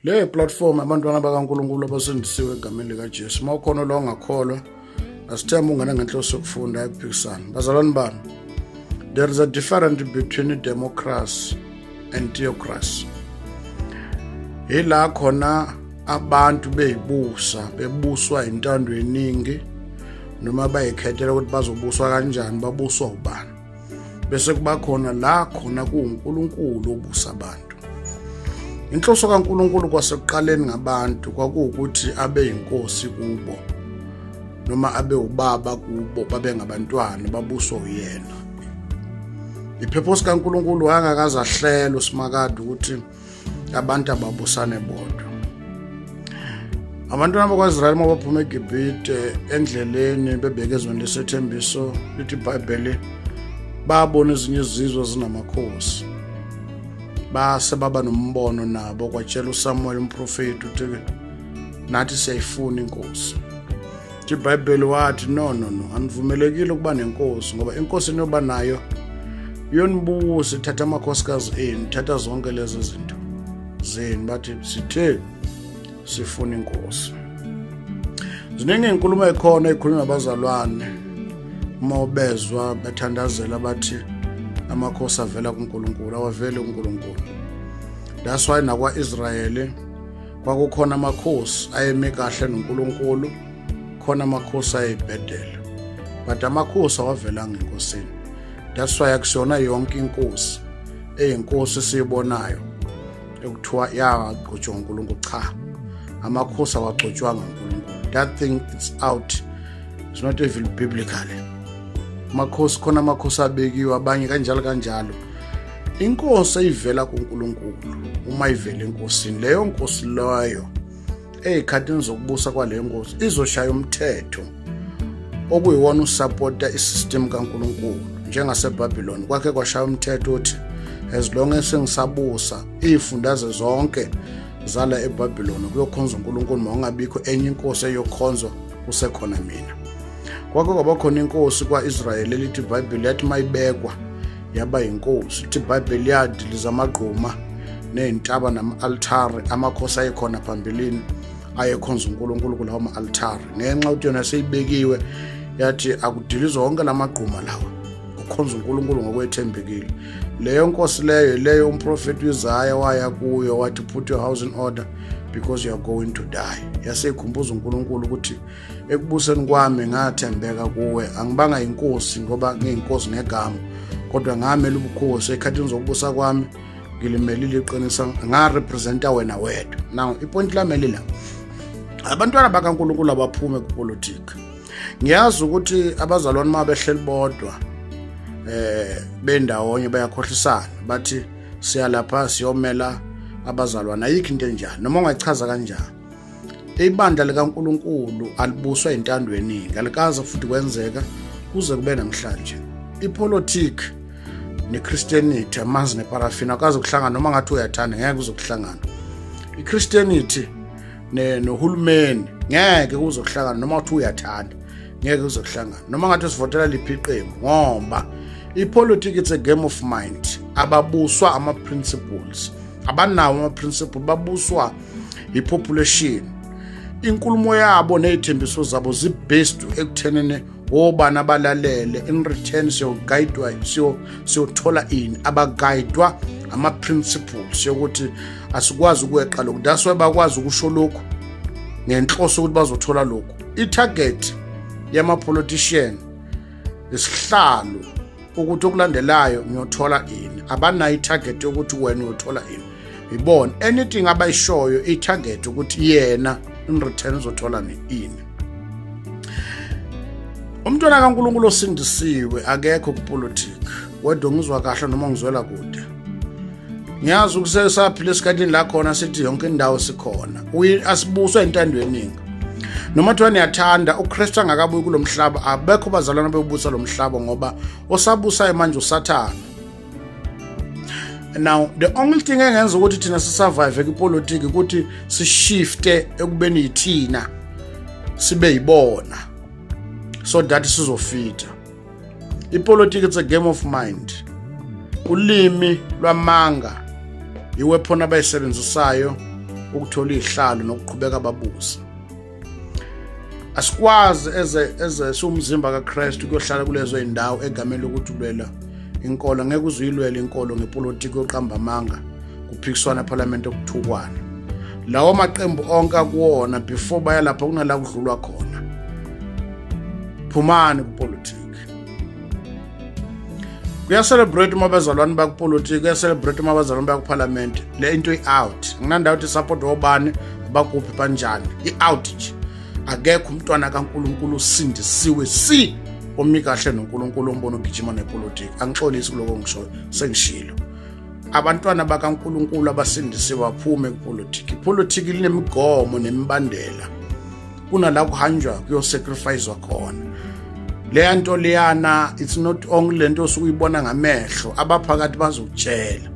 Le platform abantwana bakaNkulunkulu abasindisiwe egameni likaJesu. Mawukhona lo ongakholwa, asithemba ungane ngenhloso yokufunda ukuphikisana. Bazalwane bami, there is a difference between democracy and theocracy. Ila khona abantu bebuswa intando yeningi noma bayikhethela ukuthi bazobuswa kanjani, babuswa ubani. Bese kuba khona la khona kuNkulunkulu obusa abantu. Inhloso kaNkulunkulu kwasekuqaleni ngabantu kwakuwukuthi abe inkosi kubo noma abe ubaba kubo, babe ngabantwana babuswa uyena. Ipurpose kaNkulunkulu angakaze ahlele uSimakade ukuthi abantu ababusane bodwa. Abantwana bakwaIsrayeli mabaphuma eGibhite endleleni bebheke ezweni lesethembiso lithi iBhayibheli babona ezinye izizwe zinamakhosi. Base baba nombono nabo kwatshela uSamuel umprofeti ukuthi nathi siyayifuna inkosi. iBhayibheli wathi no anivumelekile ukuba nenkosi ngoba inkosi enoba nayo yonibusa ithatha amakhosikazi enu, ithatha zonke lezi zinto zenu, bathi sithe sifuna inkosi. Ziningi inkulumo ekhona ekhulunywa abazalwane uma ubezwa bethandazela bathi amakhosi avela kuNkulunkulu, awaveli kuNkulunkulu. That's why nakwa-Israyeli kwakukhona amakhosi ayeme kahle noNkulunkulu, khona amakhosi ayebhedela, but amakhosi awavelanga enkosini. That's why akusiyona yonke inkosi eyinkosi siyibonayo ekuthiwa yagcotshwa uNkulunkulu. Cha, amakhosi awagcotshwanga uNkulunkulu. That thing is out. It's not even biblically. Amakhosi khona amakhosi abekiwe abanye kanjalo. Inkosi ayivela kuNkulunkulu. Uma ivela enkosini, leyo nkosi leyo eyikhathini zokubusa kwaleyo nkosi izoshaya umthetho okuyiwona usupporta isystem kaNkulunkulu. NjengaseBabylon kwakhe kwashaya umthetho uthi as long as sengisabusa ifundaze zonke zala eBabylon kuyokhonza uNkulunkulu, mawungabikho enye inkosi eyokhonzwa kusekhona mina. Kwakhe kwaba khona inkosi kwaIsrayeli elithi iBhayibheli yathi mayibekwa yaba inkosi. Ithi iBhayibheli yadiliza amagquma nezintaba nama-altare, amakhosi ayekhona phambilini ayekhonza uNkulunkulu kulawo ma-altare. Ngenxa ukuthi yona seyibekiwe yathi akudilizwe wonke lamagquma lawo, ukhonza uNkulunkulu ngokwethembekile. Leyo nkosi leyo umprofeti uIsaya waya kuyo wathi put your house in order because you are going to die. Yaseyikhumbuza uNkulunkulu ukuthi ekubuseni kwami ngathembeka kuwe, angibanga inkosi ngoba ngiyinkosi ngegama, kodwa ngamela ubukhosi ekhathini zokubusa kwami ngilimelile iqinisa, ngarepresenta wena wedwa. Now ipoint lami lila, abantwana bakaNkulunkulu abaphume kupolitiki. Ngiyazi ukuthi abazalwane mabehleli bodwa bendawonye bayakhohlisana bathi siya lapha siyomela abazalwane. Ayikho into enjalo noma ungayichaza kanjani. Ibandla likaNkulunkulu alibuswa intando yeningi, alikaze futhi kwenzeka kuze kube namhlanje. Ipolitiki neChristianity, amanzi neparafina akaze kuhlangana noma ngathi uyathanda ngeke kuzokuhlangana. iChristianity nohulumeni ngeke kuzokuhlangana noma ngathi uyathanda ngeke kuzokuhlangana noma ngathi sivotela liphi iqembu, ngoba ipolitiki it's a game of mind. Ababuswa ama-principles, abanawo ama-principle, babuswa i-population. Inkulumo yabo nezithembiso zabo zibased ekuthenene obani abalalele. In return siyoguidwa, siyothola ini, abaguidwa ama-principles yokuthi asikwazi ukweqa lokhu. That's why bakwazi ukusho lokhu ngenhloso ukuthi bazothola lokhu. I-target yama-politician isihlalo ukuthi okulandelayo ngiyothola ini, abanayo i-target yokuthi wena uyothola ini. Ibona anything abayishoyo i-target ukuthi yena in return uzothola ini. Umntwana kaNkulunkulu osindisiwe akekho kupolitiki, wedwa ngizwa kahle noma ngizwela kude. Ngiyazi ukusesaphila esikhathini la khona sithi yonke indawo sikhona, asibuswa intando yeningi. Noma thiwa niyathanda uKristu angakabuyi kulomhlaba, abekho bazalwana bebusa lomhlaba ngoba osabusayo manje uSathane. Now the only thing engenza ukuthi thina sisurvive kupolitiki ukuthi sishifte ekubeni yithina sibe yibona, so that sizofita. Ipolitiki it's a game of mind. Ulimi lwamanga iweapon abayisebenzisayo ukuthola izihlalo nokuqhubeka babuze. Asikwazi eze siwumzimba kaKristu kuyohlala kulezo indawo egamela ukuthi ulwela inkolo, ngeke uzuyilwela inkolo ngepolitiki yoqamba amanga kuphikiswana eParliament okuthukwana. Lawo maqembu onke akuwona before baya lapha kunala kudlulwa khona. Phumani kupolitiki. Kuyacelebrate uma bazalwane bakupolitiki, kuyacelebrate uma bazalwane bakuParliament. Le into i-out. Nginanda ukuthi support obani abakuphi kanjani. I-out nje. Akekho umntwana kaNkulunkulu usindisiwe omi kahle noNkulunkulu ombona ugijima nepolitiki. Angixolisi kuloko ngisho sengishilo. Abantwana bakaNkulunkulu abasindisiwe baphume kupolitiki. Ipolitiki linemigomo nemibandela. Kunala kuhanjwa kuyosacrificewa khona. Le nto leyana, it's not only lento osukuyibona ngamehlo, abaphakathi bazokutshela.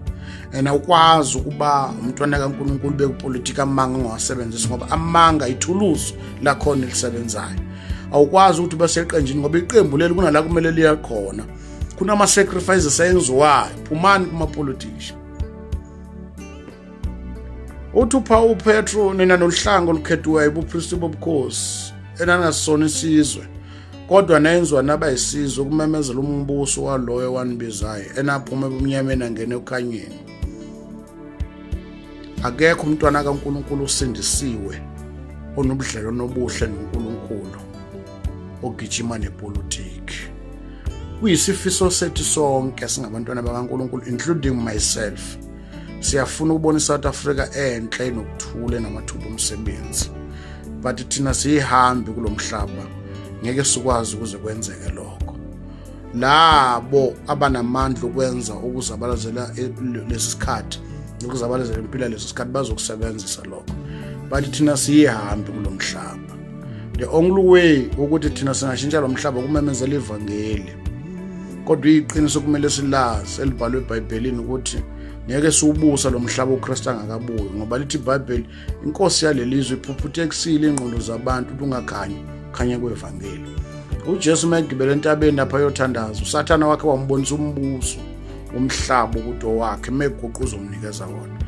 Ukwazi ukuba umntwana kaNkulunkulu bekupolitiki amanga ngowasebenzisa ngoba amanga ithuluzi lakhona elisebenzayo. Awukwazi ukuthi baseqenjini ngoba iqembu leli kunala kumele liya khona. Kunama sacrifices ayenziwayo. Phumani kumapolitician. Uthupha uPetro nina noluhlango olukhethiweyo ubupristi bobukhosi enangasona isizwe. Kodwa nayenzwa nabayisizwe ukumemezela umbuso waloyo wanibizayo enaphuma ebumnyameni angene ekhanyeni. Akekho umntwana kaNkulunkulu usindisiwe onobudlelwano obuhle noNkulunkulu ogijima nepolitiki. Kuyisifiso sethu sonke singabantwana bakaNkulunkulu including myself. Siyafuna ukubona iSouth Africa enhle enokuthula namathuba omsebenzi. But thina sihambi kulomhlaba ngeke sikwazi ukuze kwenzeke lokho. Labo abanamandla ukwenza ukuzabalazela lesisikhathi ukuzabalazela impilo lesisikhathi bazokusebenzisa lokho. But thina sihambi kulomhlaba. The only way ukuthi thina singashintsha lo mhlaba kumemezela ivangeli. Kodwa iqiniso kumele silazi elibhalwe eBhayibhelini ukuthi ngeke siubusa lo mhlaba uKristu angakabuyi ngoba lithi iBhayibheli inkosi yalelizwe iphuphuta ekusile ingqondo zabantu ungakhanyi khanya kwevangeli. uJesu magibele entabeni lapha yothandaza uSathana wakhe wambonisa umbuso umhlaba ukuthi owakhe meguquza umnikeza wona.